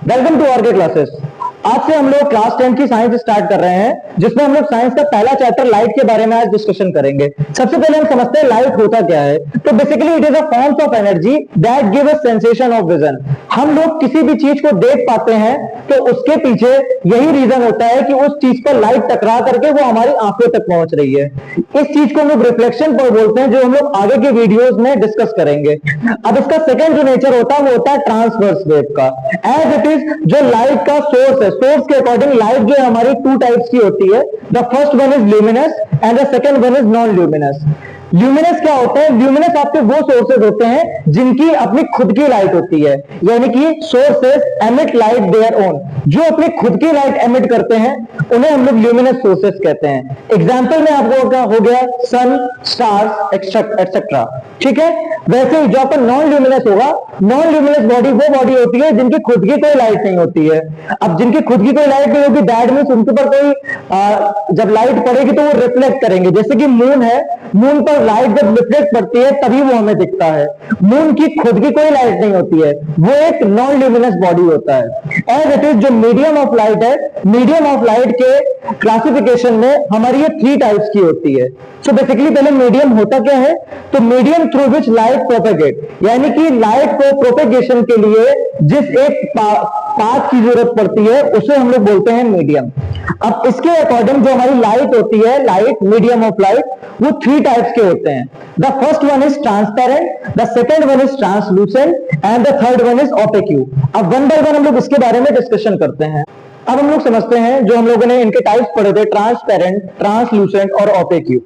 Welcome to are के classes. आज से हम लोग क्लास 10 की साइंस स्टार्ट कर रहे हैं, जिसमें हम लोग साइंस का पहला चैप्टर लाइट के बारे में आज डिस्कशन करेंगे। सबसे पहले हम समझते हैं लाइट होता क्या है। तो basically it is a forms of energy that give us sensation of vision. हम लोग किसी भी चीज को देख पाते हैं तो उसके पीछे यही रीजन होता है कि उस चीज पर लाइट टकरा करके वो हमारी आंखों तक पहुंच रही है। इस चीज को हम लोग रिफ्लेक्शन पर बोलते हैं, जो हम लोग आगे के वीडियोस में डिस्कस करेंगे। अब इसका सेकंड जो नेचर होता है वो होता है ट्रांसवर्स वेव का। एज इट इज जो लाइट का सोर्स है, सोर्स के अकॉर्डिंग लाइट जो है हमारी टू टाइप्स की होती है। The first one is luminous and the second one is non luminous. Luminous क्या होता है? ल्यूमिनस आपके वो सोर्सेज होते हैं जिनकी अपनी खुद की लाइट होती है, यानी कि sources emit light their own. जो अपनी खुद की लाइट एमिट करते हैं उन्हें हम लोग ल्यूमिनस सोर्सेज कहते हैं। एग्जांपल में आपको हो गया सन, स्टार्स एक्सेट्रा। ठीक है, वैसे ही जो आपका नॉन ल्यूमिनस होगा, नॉन ल्यूमिनस बॉडी वो बॉडी होती है जिनकी खुद की कोई लाइट नहीं होती है। अब जिनकी खुद की कोई लाइट नहीं होगी, दैट मींस उनके ऊपर कोई जब लाइट पड़ेगी तो वो रिफ्लेक्ट करेंगे। जैसे कि मून है, मून पर लाइट जब रिफ्लेक्ट पड़ती है तभी वो हमें दिखता है। मून की खुद की कोई लाइट नहीं होती है, वो एक नॉन ल्यूमिनस बॉडी होता है। एज इट इज जो मीडियम ऑफ लाइट है, मीडियम ऑफ लाइट के क्लासिफिकेशन में हमारी ये 3 टाइप्स की होती है। सो बेसिकली पहले मीडियम होता क्या है? तो medium through which light propagate, यानी कि लाइट को प्रोपेगेशन के लिए जिस एक पाथ की जरूरत पड़ती है उसे हम लोग बोलते हैं मीडियम। अब इसके अकॉर्डिंग जो हमारी लाइट होती है, लाइट मीडियम ऑफ लाइट, वो 3 टाइप्स के होते हैं। The first one is transparent, the second one is translucent and the third one is opaque. अब वन बाय वन हम लोग इसके बारे में डिस्कशन करते हैं। अब हम लोग समझते हैं जो हम लोगों ने इनके टाइप्स पढ़े थे, ट्रांसपेरेंट, ट्रांसलूसेंट और ओपेक्यू।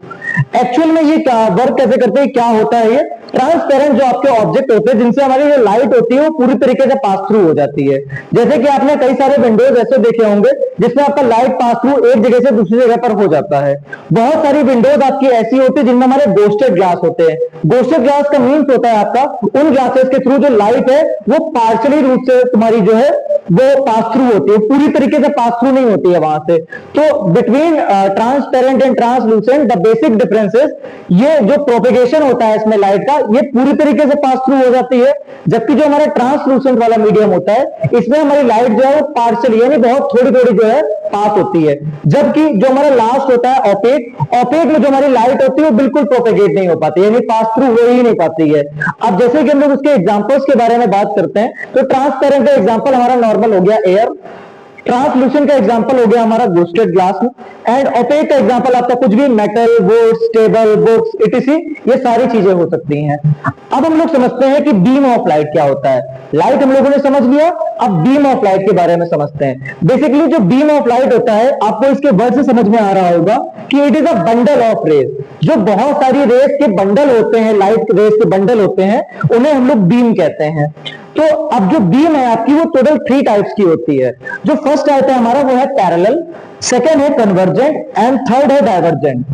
एक्चुअल में ये क्या वर्क कैसे करते हैं, क्या होता है ये? ट्रांसपेरेंट जो आपके ऑब्जेक्ट होते हैं जिनसे हमारी जो लाइट होती है वो पूरी तरीके से पास थ्रू हो जाती है। जैसे कि आपने कई सारे विंडोज ऐसे देखे होंगे जिसमें आपका लाइट पास थ्रू एक जगह से दूसरी जगह पर हो जाता है। बहुत सारी विंडोज आपकी ऐसी होती है जिनमें हमारे गोस्टेड ग्लास होते हैं। गोस्टेड ग्लास का मीन्स होता है आपका उन ग्लासेस के थ्रू जो लाइट है वो पार्शियली रूप से तुम्हारी जो है वो पास थ्रू होती है, पूरी तरीके से पास थ्रू नहीं होती है वहां से। तो between transparent and translucent the basic differences, ये जो प्रोपेगेशन होता है इसमें लाइट का, ये पूरी तरीके से पास थ्रू हो जाती है। जबकि जो हमारा ट्रांसलूसेंट वाला मीडियम होता है इसमें हमारी लाइट जो है वो पार्शियल यानी बहुत थोड़ी थोड़ी जो है पास होती है। जबकि जो हमारा लास्ट होता है ओपेक, ओपेक में जो हमारी लाइट होती है वो बिल्कुल प्रोपेगेट नहीं हो पाती, यानी पास थ्रू हो ही नहीं पाती है। अब जैसे कि हम लोग उसके एग्जांपल्स के बारे में बात करते हैं, तो ट्रांसपेरेंट का एग्जांपल हमारा नॉर्मल हो गया एयर, ट्रांसलूसेंट का एग्जांपल हो गया हमारा गोस्टेड ग्लास, एंड ओपेक का एग्जांपल आपका कुछ भी metal, woods, table, books etc, ये सारी चीजें हो सकती हैं। अब हम लोग समझते हैं कि बीम ऑफ लाइट क्या होता है। लाइट हम लोगों ने समझ लिया, अब बीम ऑफ लाइट के बारे में समझते हैं। बेसिकली जो बीम ऑफ लाइट होता है, आपको इसके वर्ड से समझ में आ रहा होगा कि it is a bundle of rays. जो बहुत सारी रेस के बंडल होते हैं, लाइट रेस के बंडल होते हैं, उन्हें हम लोग बीम कहते हैं। तो अब जो बीम है आपकी वो टोटल 3 टाइप्स की होती है। जो फर्स्ट टाइप है हमारा वो है पैरेलल, सेकंड है कन्वर्जेंट एंड थर्ड है divergent.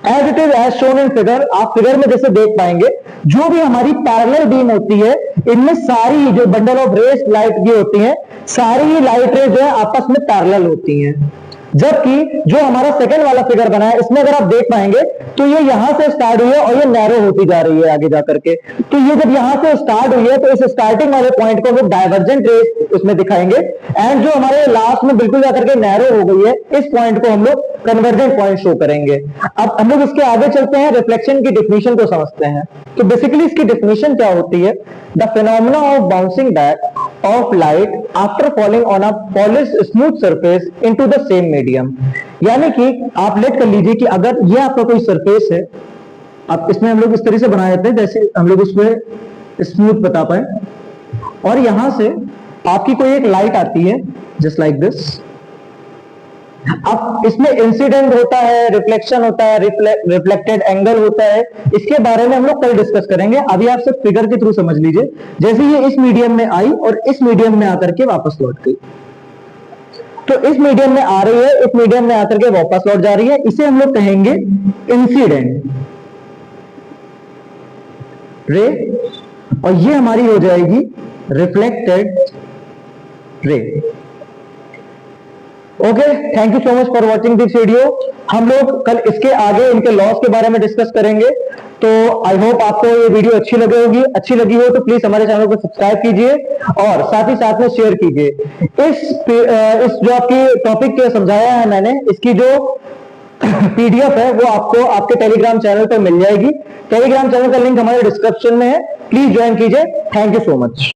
As it is as shown in figure, आप फिगर में जैसे देख पाएंगे जो भी हमारी पैरेलल बीम होती है इनमें सारी जो बंडल ऑफ रेस लाइट की होती है, सारी ही लाइट रेस जो है आपस में पैरेलल होती हैं। जबकि जो हमारा सेकंड वाला फिगर बना है इसमें अगर आप देख पाएंगे तो ये यहां से स्टार्ट हुई है और ये नैरो होती जा रही है आगे जाकर के। तो ये जब यहां से स्टार्ट हुई है तो इस स्टार्टिंग वाले पॉइंट को हम लोग डाइवर्जेंट रेस उसमें दिखाएंगे, एंड जो हमारे लास्ट में बिल्कुल जाकर के नैरो हो गई है इस पॉइंट को हम लोग कन्वर्जेंट पॉइंट शो करेंगे। अब हम लोग इसके आगे चलते हैं, रिफ्लेक्शन की डेफिनेशन को समझते हैं। तो बेसिकली इसकी डेफिनेशन क्या होती है? The phenomena of bouncing back of light after falling on a polished smooth surface into the same medium। यानी कि आप लेट कर लीजिए कि अगर ये आपका कोई सरफेस है, अब इसमें हम लोग इस तरह से बना देते हैं जैसे हम लोग उसमें स्मूथ बता पाए, और यहां से आपकी कोई एक लाइट आती है जस्ट लाइक दिस। अब इसमें इंसिडेंट होता है, रिफ्लेक्शन होता है, रिफ्लेक्टेड एंगल होता है, इसके बारे में हम लोग कल डिस्कस करेंगे। अभी आप सब फिगर के थ्रू समझ लीजिए। जैसे ये इस मीडियम में आई और इस मीडियम में आकर के वापस लौट गई, तो इस मीडियम में आ रही है, इस मीडियम में आकर के वापस लौट जा रही है, इसे हम लोग कहेंगे इंसिडेंट रे, और ये हमारी हो जाएगी reflected ray. Okay, thank you so much for watching this video. हम लोग कल इसके आगे इनके लॉस के बारे में डिस्कस करेंगे। तो आई होप आपको ये वीडियो अच्छी लगी होगी। अच्छी लगी हो तो प्लीज हमारे चैनल को सब्सक्राइब कीजिए और साथ ही साथ में शेयर कीजिए। इस जो आपकी टॉपिक समझाया है मैंने, इसकी जो पीडीएफ है वो आपको आपके टेलीग्राम चैनल पर मिल जाएगी। टेलीग्राम चैनल का लिंक हमारे डिस्क्रिप्शन में है, प्लीज ज्वाइन कीजिए। Thank you so much.